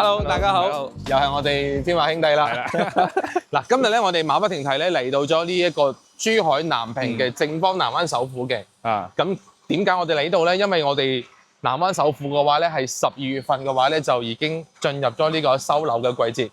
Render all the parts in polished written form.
Hello， 大家好，又係我哋天馬兄弟啦。嗱，今日咧我哋馬不停蹄咧嚟到咗呢一個珠海南平嘅正方南灣首府嘅。咁點解我哋嚟呢度咧？因為我哋南灣首府嘅話咧，係12月份嘅話咧就已經進入咗呢個收樓嘅季節。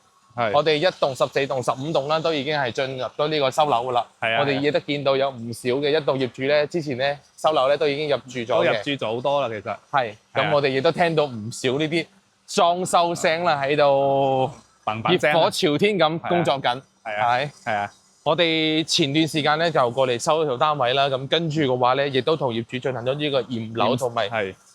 我哋1棟、14棟、15棟啦，都已經係進入咗呢個收樓噶啦。我哋亦都見到有唔少嘅一棟業主咧，之前咧收樓咧都已經入住咗嘅。都入住咗好多啦，其實。係。咁我哋亦都聽到唔少呢啲裝修聲啦，喺度熱火朝天咁工作緊。係啊。我哋前段時間咧就過嚟收咗條單位啦，咁跟住嘅話咧，亦都同業主進行咗呢個驗樓同埋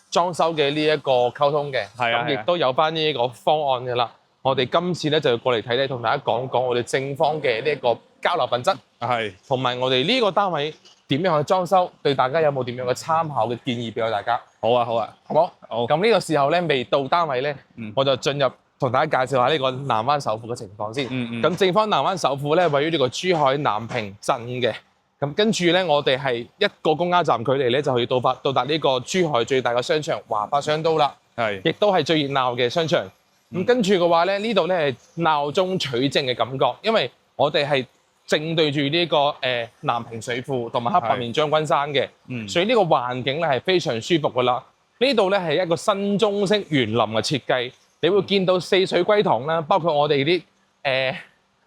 裝修嘅呢一個溝通嘅。咁亦都有翻呢一個方案嘅啦。我哋今次咧就過嚟睇咧，同大家講講我哋正方嘅呢一個交樓品質，同埋我哋呢個單位點樣去裝修，對大家有冇點樣嘅參考嘅建議俾到大家？好啊，好啊，好冇？好。咁呢個時候咧，未到單位咧，我就進入同大家介紹下呢個南灣首府嘅情況先。咁正方南灣首府咧，位於呢個珠海南平鎮嘅。咁跟住咧，我哋係一個公交站距離咧，就可以到達呢個珠海最大嘅商場華發商都啦。亦都係最熱鬧嘅商場。咁跟住嘅話咧，呢度咧係鬧中取靜嘅感覺，因為我哋係正對住呢個南平水庫同埋黑白面將軍山嘅，所以呢個環境咧係非常舒服噶啦。呢度咧係一個新中式園林嘅設計，你會見到四水歸塘啦，包括我哋啲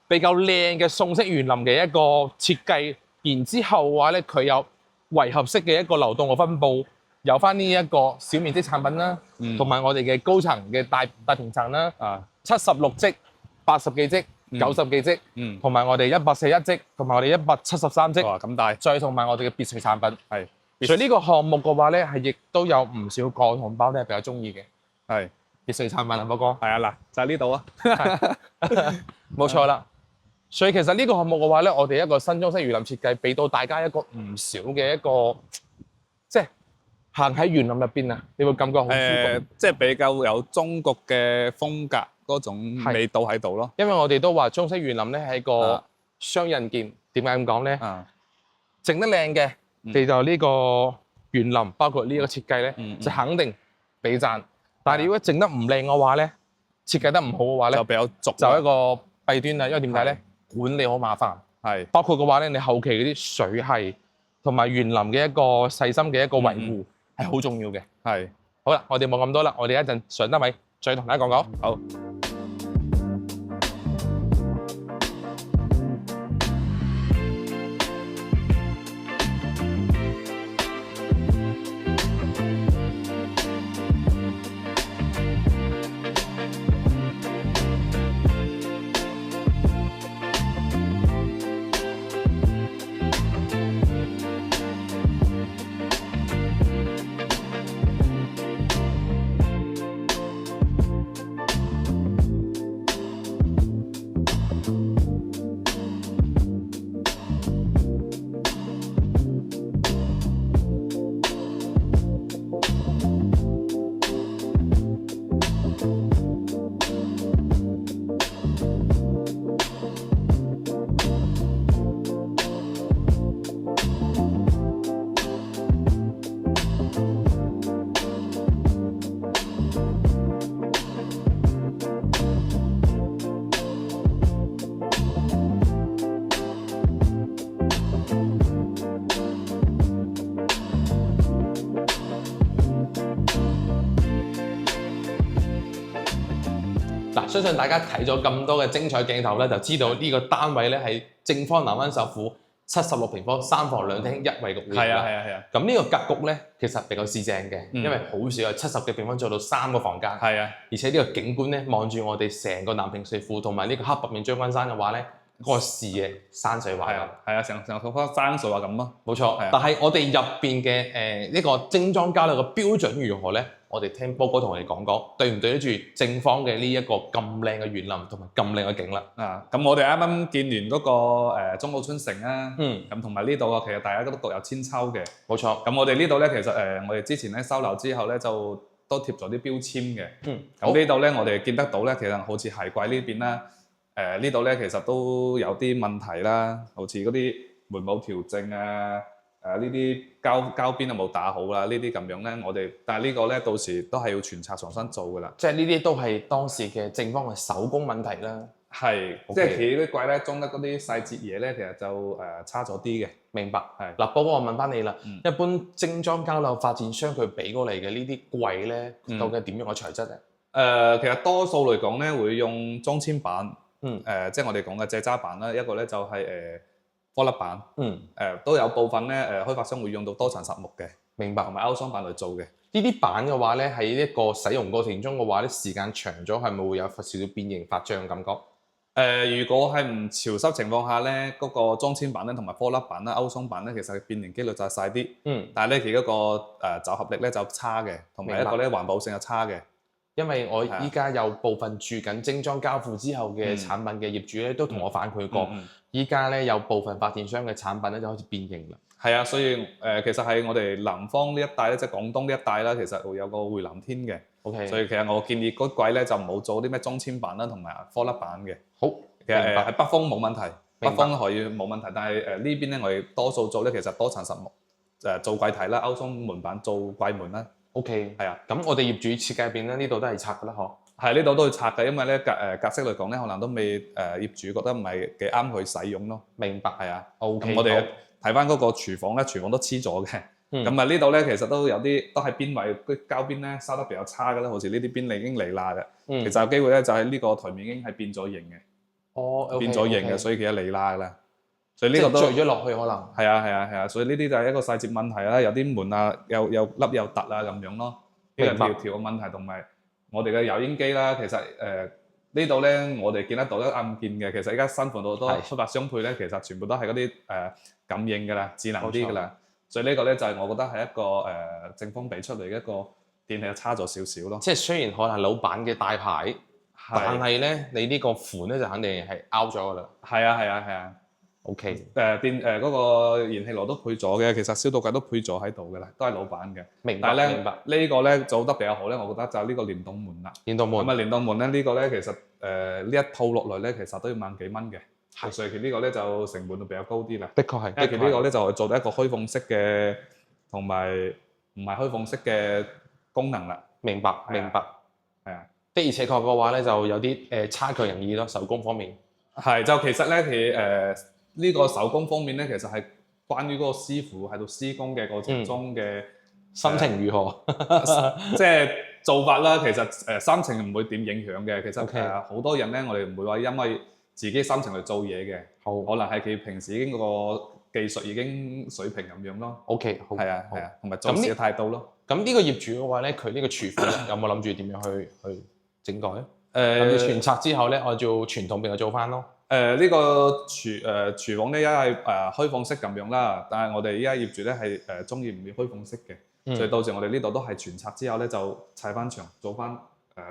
比較靚嘅宋式園林嘅一個設計，然之後嘅話咧佢有圍合式嘅一個流動嘅分佈。有翻呢一個小面積產品啦，同埋我哋嘅高層嘅大平層啦，76積、80幾積、90幾積，同埋我哋141積，同埋我哋173積，咁大，再同埋我哋嘅別墅產品。所以呢個項目嘅話咧，係亦都有唔少個同胞咧係比較中意嘅。別墅產品啊，寶哥。係啊，嗱，就係呢度啊。冇錯啦。所以其實呢個項目嘅話咧，我哋一個新中式園林設計，俾到大家一個唔少嘅一個即係。行喺園林入邊啊，你會感覺好舒服。即係比較有中國嘅風格嗰種味道喺度咯。因為我哋都話中式園林咧係一個雙刃劍，點解咁講咧？整得靚嘅，你就呢個園林，包括呢個設計咧，就肯定俾讚。但係你如果整得唔靚嘅話咧，設計得唔好嘅話咧，就比較俗，就一個弊端啦。因為點解咧？管理好麻煩。包括嘅話咧，你後期嗰啲水係同埋園林嘅一個細心嘅一個維護。係好重要嘅，好啦，我哋冇咁多啦，我哋一陣上單位再同大家講講。好。相信大家睇咗咁多嘅精彩鏡頭咧，就知道呢個單位咧係正方南灣首府76平方3房2廳1衛浴啦。係啊。咁呢個格局咧，其實比較市正嘅，因為好少有70嘅平方做到3個房間。係啊。而且呢個景觀咧，望住我哋成個南平水庫同埋呢個黑白面將軍山嘅話咧，嗰個視野山水畫。係啊，成幅山水畫咁咯。冇錯。但係我哋入邊嘅呢個精裝交樓嘅標準如何咧？我哋聽波哥同我哋講講，對唔對得住正方嘅呢一個咁靚嘅園林同埋咁靚嘅景啦？咁我哋啱啱見完嗰個中澳春城啦，咁同埋呢度啊，其實大家都各有千秋嘅。冇錯。咁我哋呢度咧，其實我哋之前咧收樓之後咧，就都貼咗啲標籤嘅。咁呢度咧，我哋見得到咧，其實好似鞋櫃呢邊啦，呢度咧其實都有啲問題啦，好似嗰啲門冇調正啊。呢啲膠邊有冇打好啦，呢啲咁樣咧，但係呢個咧到時都係要全拆重新做㗎啦。即係呢啲都係當時嘅正方嘅手工問題啦。係，即係佢啲櫃咧裝得嗰啲細節嘢咧，其實就差咗啲嘅。明白。係嗱，波波我問翻你啦，一般精裝膠樓發展商佢俾過嚟嘅呢啲櫃咧，究竟點樣嘅材質咧？其實多數嚟講咧會用裝嵌板，即係我哋講嘅蔗渣板啦，一個咧就係顆粒板，都有部分咧開發商會用到多層實木嘅，明白，同埋歐桑板嚟做嘅。呢啲板嘅話咧，喺一個使用過程中嘅話咧，時間長咗係咪會有少少變形發脹感覺？如果係唔潮濕情況下咧，嗰個裝嵌板咧同埋顆粒板啦、歐桑板咧，其實變形機率就係細啲，但係咧佢嗰個走合力咧就差嘅，同埋一個咧環保性就差嘅。因為我依家有部分住緊精裝交付之後嘅產品嘅業主咧，都同我反饋過，依家咧有部分發展商嘅產品咧就開始變形啦。係啊，所以其實喺我哋南方呢一帶咧，即係廣東呢一帶啦，其實會有個回南天嘅。OK。所以其實我建議嗰櫃咧就唔好做啲咩裝嵌板啦，同埋顆粒板嘅。好。其實喺北方冇問題，北方可以冇問題，但係呢邊咧我哋多數做咧其實多層實木，做櫃體啦、歐桑門板做櫃門啦。OK， 係啊，咁我哋業主設計入邊咧，呢度都係拆㗎啦，嗬。係呢度都要拆嘅，因為咧格式嚟講咧，可能都未業主覺得唔係幾啱佢使用咯。明白，係啊。OK，咁我哋睇翻嗰個廚房咧，廚房都黐咗嘅。咁啊呢度咧其實都有啲都係邊位啲膠邊咧收得比較差㗎啦，好似呢啲邊已經嚟罅嘅。其實有機會咧就係呢個台面已經係變咗形嘅。哦，變咗形嘅，所以其實嚟罅㗎啦。所以呢個都墜咗落去可能。係啊，所以呢啲就係一個細節問題啦。有啲門啊，又凹又凸啊咁樣咯。呢個調嘅問題同埋我哋嘅油煙機啦，其實呢度咧我哋見得到咧暗鍵嘅。其實而家新款好多開發商配咧，其實全部都係嗰啲感應㗎啦，智能啲㗎啦。所以呢個咧就係我覺得係一個正方俾出嚟嘅一個電器差咗少少咯。即係雖然可能係老闆嘅大牌，但係咧你呢個款咧就肯定係 out 咗㗎啦。係啊。OK， 嗰個燃氣爐都配咗嘅，其實消毒計都配咗喺度嘅啦，都係老闆嘅。明白。但係咧呢個咧做得比較好咧，我覺得就係呢個連動門啦。連動門。咁啊連動門咧呢個咧其實呢一套落嚟咧其實都要萬幾蚊嘅。係。所以佢呢個咧就成本就比較高啲啦。的確係。因為佢呢個咧就係做到一個開放式嘅，同埋唔係開放式嘅功能啦。明白。係啊。的而且確嘅話咧就有啲差強人意咯，手工方面。係，就其實咧佢呢個手工方面咧，其實係關於嗰個師傅喺度施工嘅過程中嘅心情如何，即係做法啦。其實心情唔會點影響嘅。其實好多人咧，我哋唔會話因為自己心情去做嘢嘅，可能係佢平時已經嗰個技術已經水平咁樣咯。OK， 好。係啊，同埋做事嘅態度咯。咁呢個業主嘅話咧，佢呢個廚房有冇諗住點樣去整改？諗住全拆之後咧，按照傳統俾佢做翻咯。呢個廚房咧，一係開放式咁樣啦，但係我哋依家業主咧係中意唔要開放式嘅，所以到時我哋呢度都係全拆之後咧就砌翻牆，做翻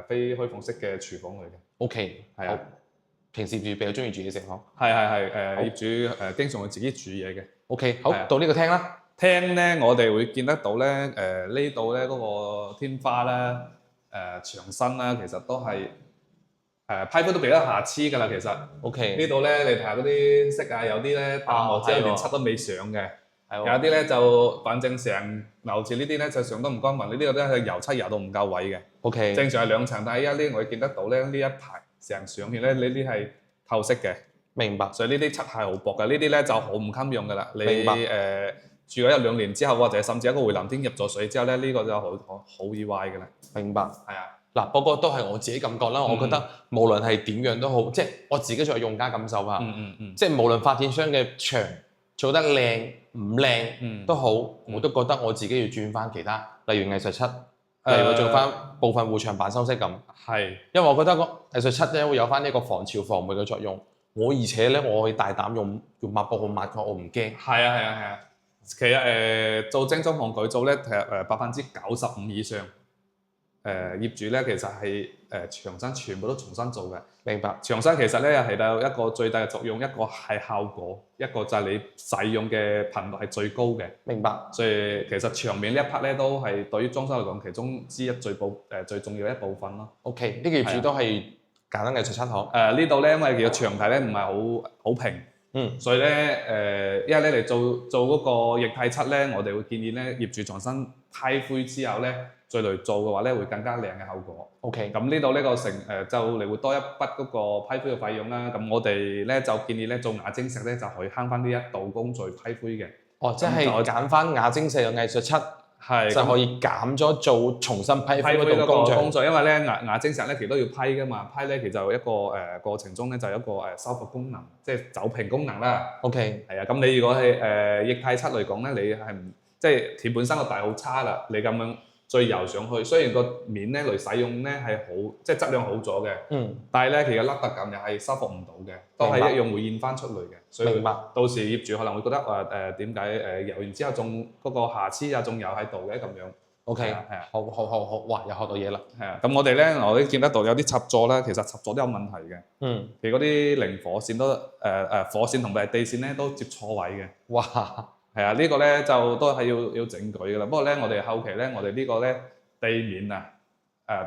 非開放式嘅廚房嚟嘅。OK， 係啊。平時住比較中意煮嘢食嗬？係業主經常會自己煮嘢嘅。OK， 好，到呢個廳啦。廳咧，我哋會見得到咧，呢度咧嗰個天花啦、牆身啦，其實都係。批灰都比較瑕疵㗎啦，其實。OK。呢度咧，你睇下嗰啲色啊，有啲咧淡黃之後連漆都未上嘅。有啲咧就反正成樓似呢啲咧就上得唔均勻，呢啲咧係油漆油到唔夠位嘅。OK。正常係兩層，但係依家呢我哋見得到咧，呢一排成上面咧呢啲係透色嘅。明白。所以呢啲漆係好薄嘅，呢啲咧就好唔襟用㗎啦。明白。住咗1-2年之後，或者甚至一個回南天入咗水之後咧，呢個就好易壞㗎啦。明白。係啊。嗱，不過都係我自己感覺啦。我覺得無論係點樣都好，即係我自己作為用家感受下，即係無論發展商嘅牆做得靚唔靚都好，我都覺得我自己要轉翻其他，例如藝術漆，例如做翻部分護牆板修飾咁。係，因為我覺得個藝術漆咧會有翻一個防潮防霉嘅作用。而且咧，我可以大膽用抹布去抹佢，我唔驚。係啊。其實做精裝防改造咧，其實95%以上。業主咧其實係牆身全部都重新做嘅。明白。牆身其實咧係有一個最大嘅作用，一個係效果，一個就係你使用嘅頻率係最高嘅。明白。所以其實牆面呢一 part 咧都係對於裝修嚟講其中之一最重要一部分咯。OK， 呢個業主都係簡單藝術漆嗬。呢度咧因為佢嘅牆體咧唔係好平，所以咧因為咧你做嗰個液態漆咧，我哋會建議咧業主重新批灰之後咧，再嚟做嘅話咧，會更加靚嘅效果。OK。咁呢度呢個就你會多一筆嗰個批灰嘅費用啦。咁我哋咧就建議咧做亞晶石咧就可以慳翻呢一道工序批灰嘅。哦，即係揀翻亞晶石嘅藝術漆。係就可以減咗做重新批灰嗰個工序，因為咧亞晶石咧其實都要批噶嘛，批咧其實就一個過程中咧就有一個修復功能，即係走平功能啦。OK。係啊，咁你如果係液態漆嚟講咧，你係唔即係鐵本身個底好差啦，你咁樣再油上去，雖然個面咧嚟使用咧係好，即係質量好咗嘅，但係咧其實凹凸感又係修復唔到嘅，都係一樣會現翻出嚟嘅。所以明白。到時業主可能會覺得話點解油完之後仲嗰個瑕疵啊仲有喺度嘅咁樣。OK。係啊。好，哇！又學到嘢啦。係啊。咁我哋咧，我都見得到有啲插座咧，其實插座都有問題嘅。其實嗰啲零火線都火線同埋地線咧都接錯位嘅。哇！係啊，呢個咧就都係要整舉㗎啦。不過咧，我哋後期咧，我哋呢個咧地面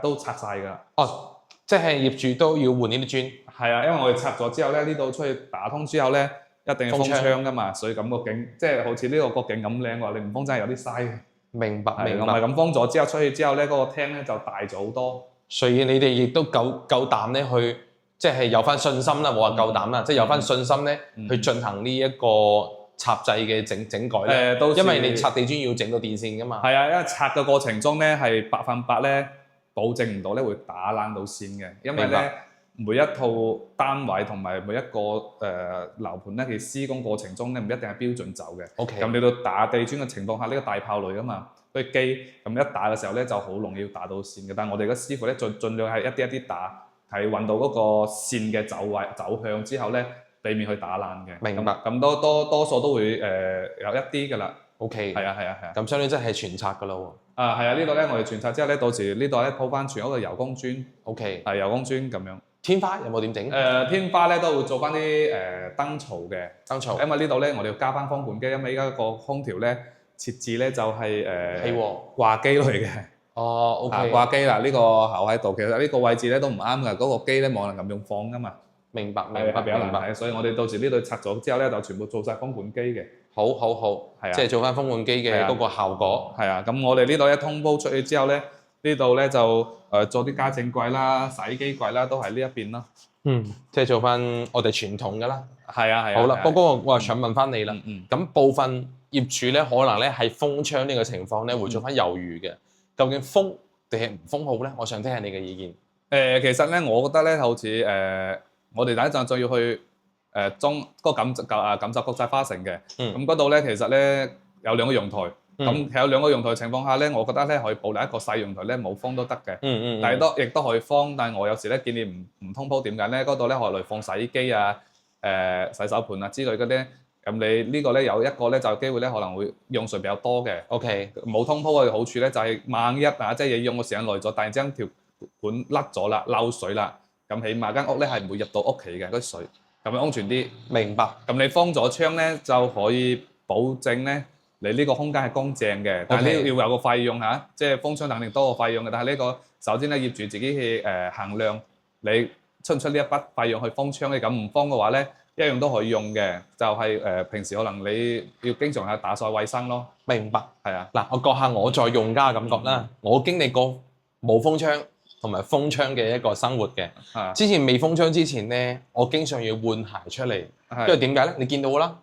都拆晒㗎。哦，即係業主都要換呢啲磚。係啊，因為我哋拆咗之後咧，呢度出去打通之後咧，一定要封窗㗎嘛，所以咁個景即係好似呢個角景咁靚喎，你唔封真係有啲嘥嘅。明白。唔係咁封咗之後出去之後咧，嗰個廳咧就大咗好多。所以你哋亦都夠膽咧去，即係有翻信心啦，冇話夠膽啦，即係有翻信心咧去進行呢一個插掣嘅整改咧。因為你拆地磚要整到電線㗎嘛。係啊，因為拆嘅過程中咧係100%咧保證唔到咧會打爛到線嘅，因為咧每一套單位同埋每一個樓盤咧，佢施工過程中咧唔一定係標準走嘅。OK。咁你到打地磚嘅情況下，呢個大炮雷㗎嘛，個機咁一打嘅時候咧就好容易打到線嘅。但係我哋嘅師傅咧盡量係一啲一啲打，係揾到嗰個線嘅走向之後咧，避免去打爛嘅。明白。咁多數都會有一啲㗎啦。OK。係啊。咁相當於真係全拆㗎啦喎。係啊，呢度咧我哋全拆之後咧，到時呢度咧鋪翻全屋嘅油工磚。OK。係油工磚咁樣。天花有冇點整？天花咧都會做翻啲燈槽嘅。燈槽。因為呢度咧我哋要加翻風盤機，因為依家個空調咧設置咧就係掛機類嘅。哦 ，OK。掛機啦，呢個口喺度，其實呢個位置咧都唔啱㗎，嗰個機咧冇能咁樣放㗎嘛。明白。比較難睇，所以我哋到時呢度拆咗之後咧，就全部做晒風盤機嘅。好，係啊。即係做翻風盤機嘅嗰個效果。係啊，咁我哋呢度一通鋪出去之後咧，呢度咧就做啲家政櫃啦、洗機櫃啦，都係呢一邊咯。即係做翻我哋傳統㗎啦。係啊。好啦，不過我又想問翻你啦。咁部分業主咧，可能咧係封窗呢個情況咧，會做翻猶豫嘅。究竟封定係唔封好咧？我想聽下你嘅意見。其實咧，我覺得咧，好似我哋第一站就要去裝嗰個錦繡國際花城嘅。咁嗰度咧，其實咧有兩個陽台。咁有兩個陽台情況下咧，我覺得咧可以保留一個細陽台咧，冇風都得嘅。但係亦都可以封，但係我有時咧建議唔通鋪，點解咧？嗰度咧可以嚟放洗衣機啊、洗手盤啊之類嗰啲。咁你呢個咧有一個咧就機會咧可能會用水比較多嘅。OK。冇通鋪嘅好處咧就係萬一即係你用嘅時間耐咗，突然之間條管甩咗啦、漏水啦，咁起碼間屋咧係唔會入到屋企嘅嗰啲水，咁樣安全啲。明白。咁你封咗窗咧就可以保證咧。你呢個空間係乾淨嘅，但係呢要有個費用嚇，即係封窗肯定多個費用嘅。但係呢個首先咧業主自己去衡量，你出唔出呢一筆費用去封窗咧？咁唔封嘅話咧，一樣都可以用嘅，就係平時可能你要經常去打掃衛生咯。明白。係啊。嗱，我覺下我在用家嘅感覺啦，我經歷過冇封窗同埋封窗嘅一個生活嘅。之前未封窗之前咧，我經常要換鞋出嚟，因為點解咧？你見到啦。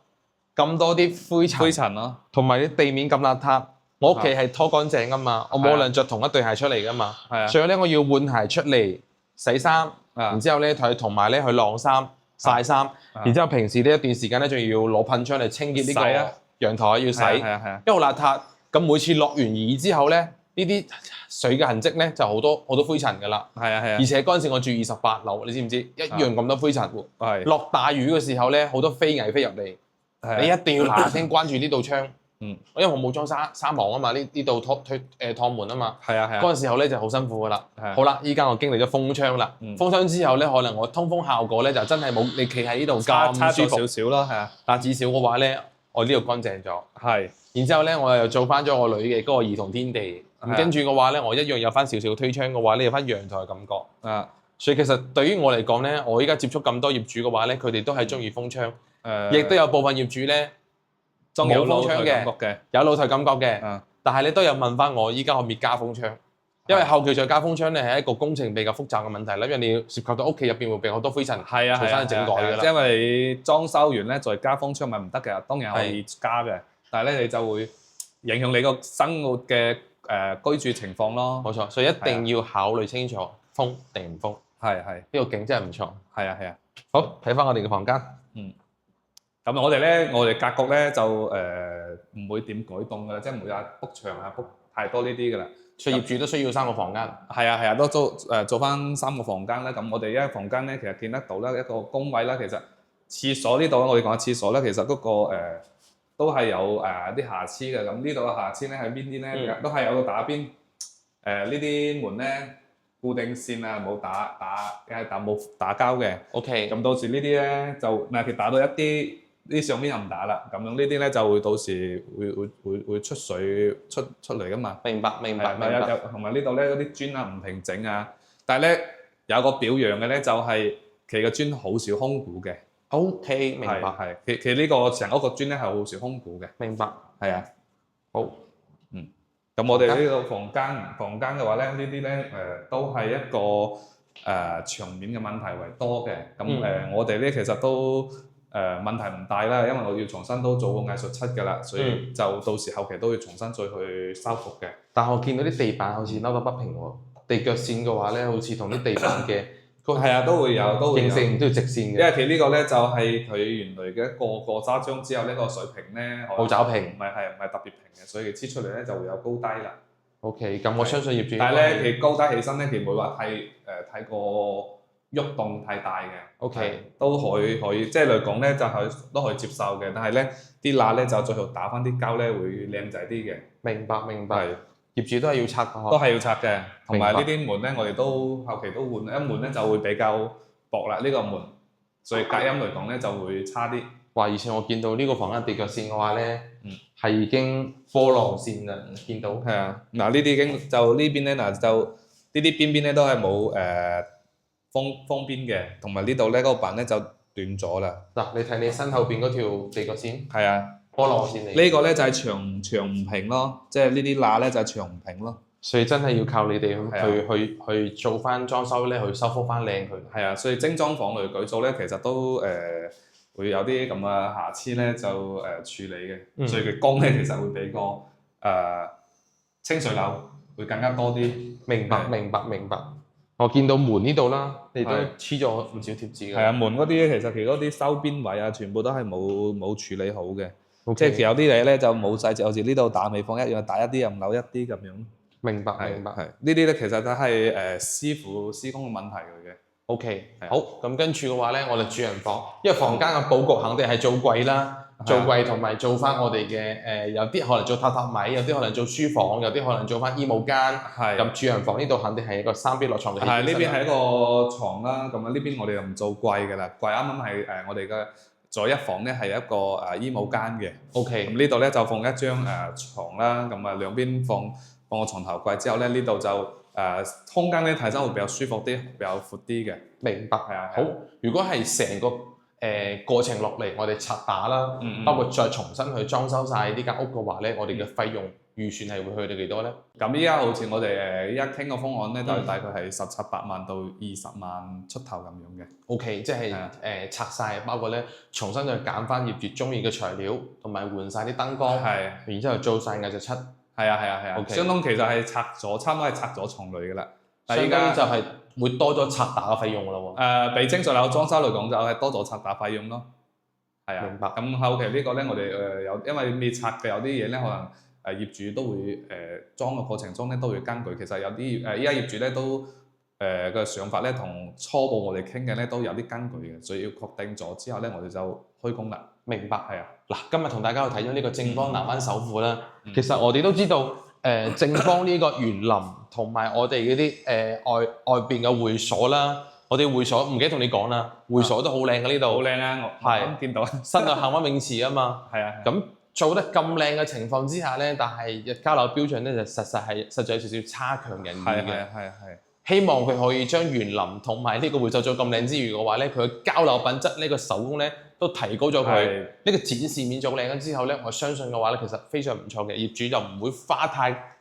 咁多啲灰塵咯，同埋啲地面咁邋遢，我屋企係拖乾淨噶嘛，我冇可能着同一對鞋出嚟噶嘛，所以咧我要換鞋出嚟洗衫，然之後咧同埋咧去晾衫、曬衫，然之後平時呢一段時間咧仲要攞噴槍嚟清潔呢個陽台要洗，因為好邋遢。咁每次落完雨之後咧，呢啲水嘅痕跡咧就好多灰塵噶啦，而且嗰陣時我住28樓，你知唔知一樣咁多灰塵喎？落大雨嘅時候咧，好多飛蟻飛入嚟。你一定要嗱嗱聲關住呢道窗，因為我冇裝紗網啊嘛，呢度趟門啊嘛。嗰陣時候咧就好辛苦噶啦。好啦，依家我經歷咗封窗啦，封窗之後咧，可能我通風效果咧就真係冇你企喺呢度咁舒服少少咯，係啊。但至少嘅話咧，我呢度乾淨咗。然之後咧，我又做翻咗我女嘅嗰個兒童天地。跟住嘅話咧，我一樣有翻少少推窗嘅話咧，有翻陽台嘅感覺。所以其實對於我嚟講咧，我依家接觸咁多業主嘅話咧，佢哋都係中意封窗。亦都有部分業主咧冇風窗嘅，有露台感覺嘅，但係你都有問翻我，依家可唔可以加風窗？因為後期再加風窗咧係一個工程比較複雜嘅問題啦，因為你要涉及到屋企入邊會俾好多灰塵，重新整改㗎啦。因為你裝修完咧再加風窗咪唔得嘅，當然可以加嘅，但係咧你就會影響你個生活嘅居住情況咯。冇錯，所以一定要考慮清楚封定唔封。係呢個景真係唔錯。係啊。好，睇翻我哋嘅房間。咁我哋格局咧就唔會點改動㗎啦，即係唔會話 book 牆啊 book 太多呢啲㗎啦。所以業主都需要3個房間。係啊，都做翻3個房間啦。咁我哋一個房間咧，其實見得到啦，一個工位啦。其實廁所呢度我哋講下廁所咧，其實嗰個都係有啲瑕疵嘅。咁呢度嘅瑕疵咧喺邊啲咧？都係有個打邊呢啲門咧固定線啊冇冇打膠嘅。OK。咁到時呢啲咧就其實打到一啲。呢上面又唔打啦，咁樣呢啲咧就會到時會出水出嚟噶嘛。明白。同埋呢度咧嗰啲磚啊唔平整啊，但係咧有個表揚嘅咧就係其個磚好少空鼓嘅。OK， 明白。其實呢個成屋個磚咧係好少空鼓嘅。明白。係啊。好。咁我哋呢個房間嘅話咧，呢啲咧都係一個牆面嘅問題為多嘅。咁我哋咧其實都。問題唔大啦，因為我要重新都做個藝術漆㗎啦，所以就到時後期都要重新再去修復嘅。但係我見到啲地板好似凹得不平喎，地腳線嘅話咧，好似同啲地板嘅都會有形成唔到直線嘅。因為佢呢個咧就係佢原來嘅一個過砂漿之後呢個水平咧冇爪平，唔係特別平嘅，所以黐出嚟咧就會有高低啦。OK， 咁我相信業主。但係咧佢高低起身咧，佢唔會話太過喐動太大嘅。OK， 都可以，即係嚟講咧就係都可以接受嘅，但係咧啲罅咧就最後打翻啲膠咧會靚仔啲嘅。明白。業主都係要拆嘅，都係要拆嘅。同埋呢啲門咧，我哋都後期都換，一門咧就會比較薄啦。呢個門，所以隔音嚟講咧就會差啲。哇！而且我見到呢個房間地腳線嘅話咧，係已經波浪線啦，見到。係啊，嗱呢啲已經就呢邊咧就呢啲邊邊咧都係冇封邊嘅，同埋呢度咧嗰個板咧就斷咗啦。嗱，你睇你身後邊嗰條地腳線，係啊，波浪線嚟。呢個咧就係牆唔平咯，即係呢啲罅咧就係牆唔平咯。所以真係要靠你哋去做翻裝修咧，去修復翻靚佢。係啊，所以精裝房嚟舉做咧，其實都會有啲咁嘅瑕疵咧，就處理嘅。所以佢光咧其實會比個清水樓會更加多啲。明白。我見到門呢度啦，你都黐咗唔少貼紙嘅。係啊，門嗰啲其實佢嗰啲收邊位啊，全部都係冇處理好嘅。即係有啲嘢咧就冇細節，好似呢度打尾房一樣，打一啲又唔扭一啲咁樣。明白。係呢啲咧，其實都係師傅施工嘅問題嚟嘅。OK， 好，咁跟住嘅話咧，我哋主人房，因為房間嘅佈局肯定係做櫃啦。做櫃同埋做翻我哋嘅有啲可能做榻榻米，有啲可能做書房，有啲可能做翻衣帽間。咁主人房呢度肯定係一個3邊落床嘅。呢邊係一個床啦，咁呢邊我哋就唔做櫃㗎啦。櫃啱啱係我哋嘅左一房咧係一個衣帽間嘅。OK。咁呢度咧就放一張牀啦，咁兩邊放個床頭櫃之後咧，呢度就空間咧睇身會比較舒服啲，比較闊啲嘅。明白。好，如果係成個過程落嚟，我哋拆打啦，包括再重新去裝修晒呢間屋嘅話咧，我哋嘅費用預算係會去到幾多咧？咁依家好似我哋依家傾個方案咧，就大概係17、18萬到20萬出頭咁樣嘅。OK， 即係拆晒，包括咧重新再揀翻業主中意嘅材料，同埋換晒啲燈光，然之後做晒藝術漆。係啊。相當其實係拆咗，差唔多係拆咗重類㗎啦。但係依家就係會多咗拆打嘅費用㗎咯喎。比清水樓裝修嚟講就係多咗拆打費用咯。係啊。明白。咁後期呢個咧，我哋因為未拆嘅有啲嘢咧，可能業主都會裝嘅過程中咧都會根據。其實有啲依家業主咧都嘅想法咧，同初步我哋傾嘅咧都有啲根據嘅，所以要確定咗之後咧，我哋就開工啦。明白。係啊。嗱，今日同大家去睇咗呢個正方南灣首富啦。其實我哋都知道。正方呢個園林同埋我哋嗰啲外邊嘅會所啦，我哋會所唔記得同你講啦，會所都好靚嘅呢度，好靚啊！我啱見到新嘅夏灣泳池啊嘛，係啊，咁做得咁靚嘅情況之下咧，但係交樓標準咧就實在有少少差強人意嘅，係。希望佢可以將園林同埋呢個會所做咁靚之餘嘅話咧，佢嘅交樓品質呢個手工咧都提高咗佢。呢個展示面做靚咗之後咧，我相信嘅話咧，其實非常唔錯嘅，業主就唔會花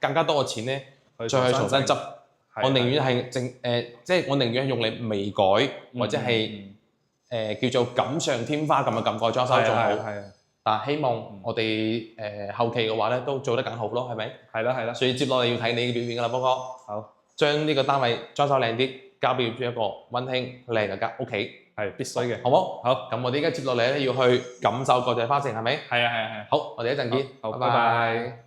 更加多嘅錢咧，再去重新執。我寧願係即係我寧願係用你微改或者係叫做錦上添花咁嘅感覺裝修仲好。但係希望我哋後期嘅話咧都做得更好咯，係咪？係啦。所以接落嚟要睇你嘅表現㗎啦，波哥。好。將呢個單位裝修靚啲，交俾業主一個溫馨靚嘅屋企，係必須嘅，好冇？好，咁我哋而家接落嚟咧要去感受國際花城，係咪？係。好，我哋一陣見，好，拜拜。